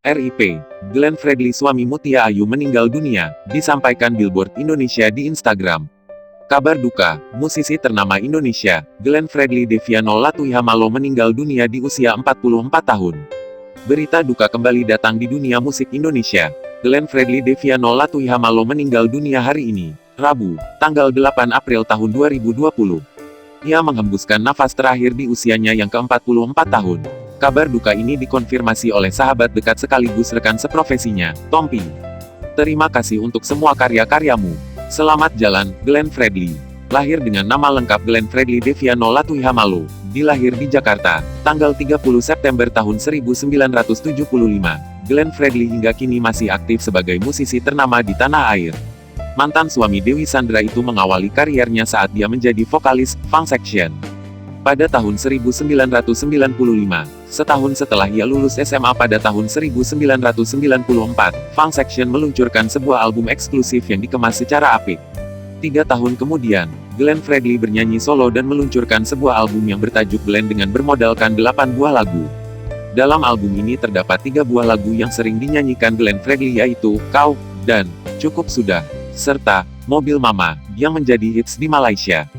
RIP, Glenn Fredly suami Mutia Ayu meninggal dunia, disampaikan Billboard Indonesia di Instagram. Kabar duka, musisi ternama Indonesia, Glenn Fredly Deviano Latuihamalo meninggal dunia di usia 44 tahun. Berita duka kembali datang di dunia musik Indonesia. Glenn Fredly Deviano Latuihamalo meninggal dunia hari ini, Rabu, tanggal 8 April tahun 2020. Ia menghembuskan nafas terakhir di usianya yang ke-44 tahun. Kabar duka ini dikonfirmasi oleh sahabat dekat sekaligus rekan seprofesinya, Tompi. Terima kasih untuk semua karya-karyamu. Selamat jalan, Glenn Fredly. Lahir dengan nama lengkap Glenn Fredly Deviano Latuihamalo, dilahir di Jakarta, tanggal 30 September tahun 1975. Glenn Fredly hingga kini masih aktif sebagai musisi ternama di tanah air. Mantan suami Dewi Sandra itu mengawali kariernya saat dia menjadi vokalis Funk Section. Pada tahun 1995, setahun setelah ia lulus SMA pada tahun 1994, Funk Section meluncurkan sebuah album eksklusif yang dikemas secara apik. 3 tahun kemudian, Glenn Fredly bernyanyi solo dan meluncurkan sebuah album yang bertajuk Glenn dengan bermodalkan 8 buah lagu. Dalam album ini terdapat 3 buah lagu yang sering dinyanyikan Glenn Fredly yaitu, Kau, dan, Cukup Sudah, serta, Mobil Mama, yang menjadi hits di Malaysia.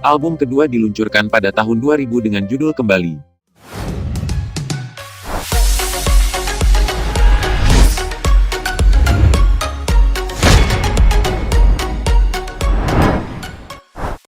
Album kedua diluncurkan pada tahun 2000 dengan judul Kembali.